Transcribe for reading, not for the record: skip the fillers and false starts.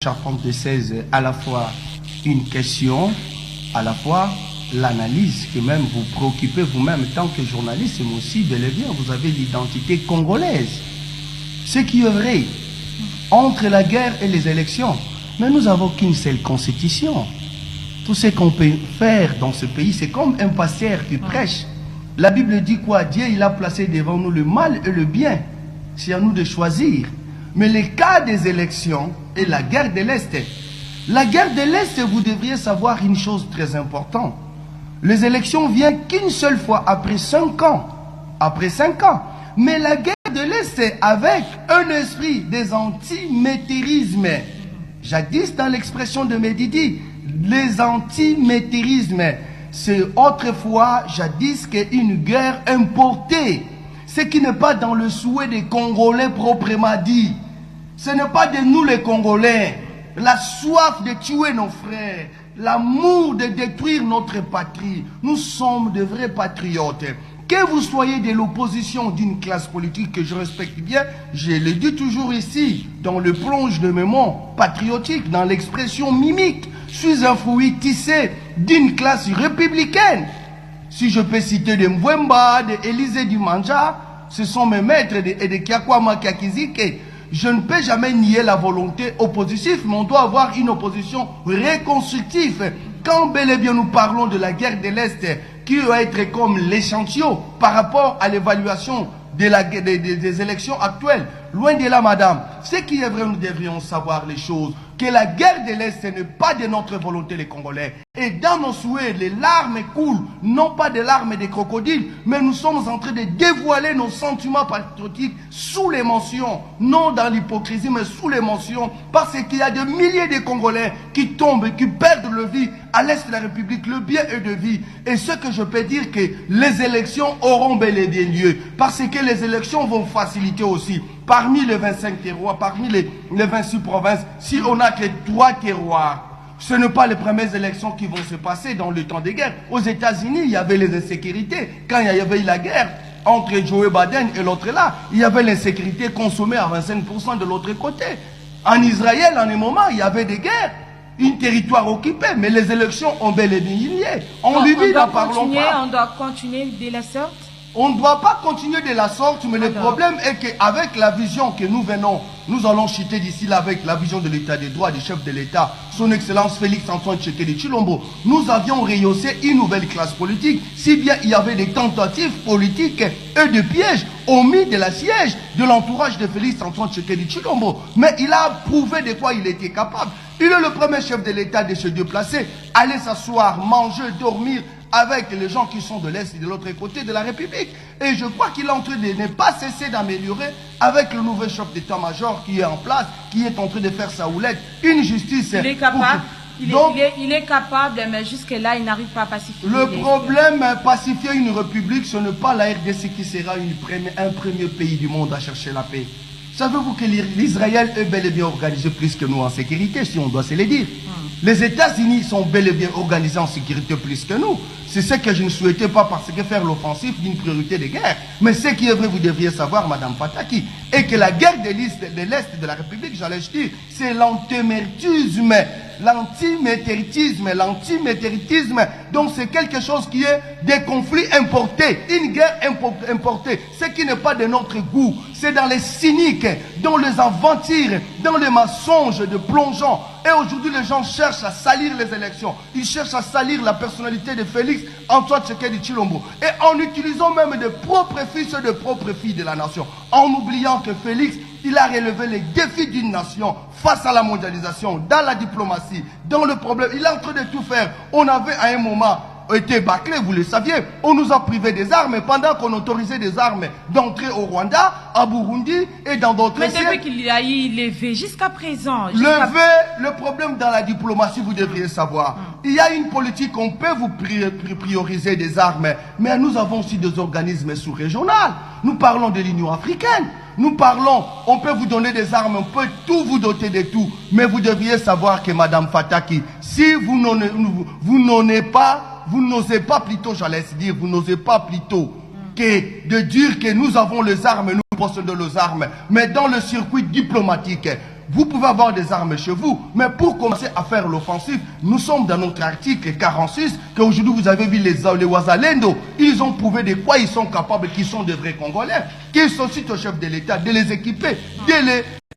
Charpente de 16, à la fois une question, à la fois l'analyse que même vous préoccupez vous-même tant que journaliste, mais aussi bel et bien vous avez l'identité congolaise. Ce qui est vrai entre la guerre et les élections. Mais nous n'avons qu'une seule constitution. Tout ce qu'on peut faire dans ce pays, c'est comme un pasteur qui prêche. La Bible dit quoi? Dieu, il a placé devant nous le mal et le bien. C'est à nous de choisir. Mais le cas des élections et la guerre de l'Est. La guerre de l'Est, vous devriez savoir une chose très importante. Les élections viennent qu'une seule fois après 5 ans. Après 5 ans. Mais la guerre de l'Est, c'est avec un esprit des antimétérismes. Jadis, dans l'expression de Médidi, les antimétérismes, c'est autrefois, jadis, qu'une guerre importée. Ce qui n'est pas dans le souhait des Congolais proprement dit. Ce n'est pas de nous les Congolais. La soif de tuer nos frères, l'amour de détruire notre patrie. Nous sommes de vrais patriotes. Que vous soyez de l'opposition d'une classe politique que je respecte bien, je le dis toujours ici, dans le plonge de mes mots patriotiques, dans l'expression mimique, je suis un fruit tissé d'une classe républicaine. Si je peux citer de Mwemba, de Élisée Dimanja, ce sont mes maîtres et de Kiakwama Kiakizike. Je ne peux jamais nier la volonté oppositive, mais on doit avoir une opposition reconstructive. Quand bel et bien nous parlons de la guerre de l'Est, qui va être comme l'échantillon par rapport à l'évaluation des élections actuelles, loin de là, madame, ce qui est vrai, nous devrions savoir les choses. Que la guerre de l'Est n'est pas de notre volonté, les Congolais. Et dans nos souhaits, les larmes coulent, non pas des larmes des crocodiles, mais nous sommes en train de dévoiler nos sentiments patriotiques sous les mentions, non dans l'hypocrisie, mais sous les mentions, parce qu'il y a des milliers de Congolais qui tombent et qui perdent leur vie à l'Est de la République, le bien est de vie. Et ce que je peux dire, que les élections auront bel et bien lieu, parce que les élections vont faciliter aussi. Parmi les 25 terroirs, parmi les 26 provinces, si on n'a que 3 terroirs, ce n'est pas les premières élections qui vont se passer dans le temps de guerre. Aux États-Unis, il y avait les insécurités. Quand il y avait la guerre entre Joe Biden et l'autre là, il y avait l'insécurité consommée à 25% de l'autre côté. En Israël, en un moment, il y avait des guerres. Un territoire occupé, mais les élections ont bel et bien lieu. En Libye, n'en parlons pas. On doit continuer de la sorte. On ne doit pas continuer de la sorte, mais le problème est qu'avec la vision que nous venons, nous allons chuter d'ici là avec la vision de l'état des droits du chef de l'État, son Excellence Félix Antoine Tshisekedi Tshilombo, nous avions rehaussé une nouvelle classe politique, si bien il y avait des tentatives politiques et de pièges omis de la siège de l'entourage de Félix Antoine Tshisekedi Tshilombo. Mais il a prouvé de quoi il était capable. Il est le premier chef de l'État de se déplacer, aller s'asseoir, manger, dormir avec les gens qui sont de l'Est et de l'autre côté de la République. Et je crois qu'il est en train de ne pas cesser d'améliorer avec le nouveau chef d'état-major qui est en place, qui est en train de faire sa houlette, une justice. Il est capable. Il est capable, mais jusque-là, il n'arrive pas à pacifier. Le problème, pacifier une république, ce n'est pas la RDC qui sera un premier pays du monde à chercher la paix. Savez-vous que l'Israël est bel et bien organisé plus que nous en sécurité, si on doit se le dire. Les États-Unis sont bel et bien organisés en sécurité plus que nous. C'est ce que je ne souhaitais pas, parce que faire l'offensive d'une priorité de guerre. Mais ce qui est vrai, vous devriez savoir, Madame Pataki, est que la guerre de l'Est de la République, j'allais dire, c'est l'antimétérisme. L'antimétérisme. Donc c'est quelque chose qui est des conflits importés, une guerre importée. Ce qui n'est pas de notre goût, c'est dans les cyniques, dans les aventures, dans les mensonges de plongeons. Et aujourd'hui, les gens cherchent à salir les élections. Ils cherchent à salir la personnalité de Félix Antoine Tshisekedi Tshilombo. Et en utilisant même de propres fils et de propres filles de la nation. En oubliant que Félix, il a relevé les défis d'une nation face à la mondialisation, dans la diplomatie, dans le problème. Il est en train de tout faire. On avait à un moment été bâclé, vous le saviez. On nous a privé des armes pendant qu'on autorisait des armes d'entrer au Rwanda, à Burundi et dans d'autres pays. Mais depuis qu'il a eu levé jusqu'à présent. Le problème dans la diplomatie, vous devriez savoir. Il y a une politique, on peut vous prioriser des armes, mais nous avons aussi des organismes sous-régionaux. Nous parlons de l'Union africaine. Nous parlons, on peut vous donner des armes, on peut tout vous doter de tout. Mais vous devriez savoir que Madame Fataki, si vous n'osez pas plutôt, j'allais dire, vous n'osez pas plutôt que de dire que nous avons les armes, nous possédons les armes, mais dans le circuit diplomatique, vous pouvez avoir des armes chez vous, mais pour commencer à faire l'offensive, nous sommes dans notre article 46, qu'aujourd'hui vous avez vu les Ouazalendo, ils ont prouvé de quoi ils sont capables, qu'ils sont des vrais Congolais, qu'ils sollicitent au chef de l'État de les équiper, de les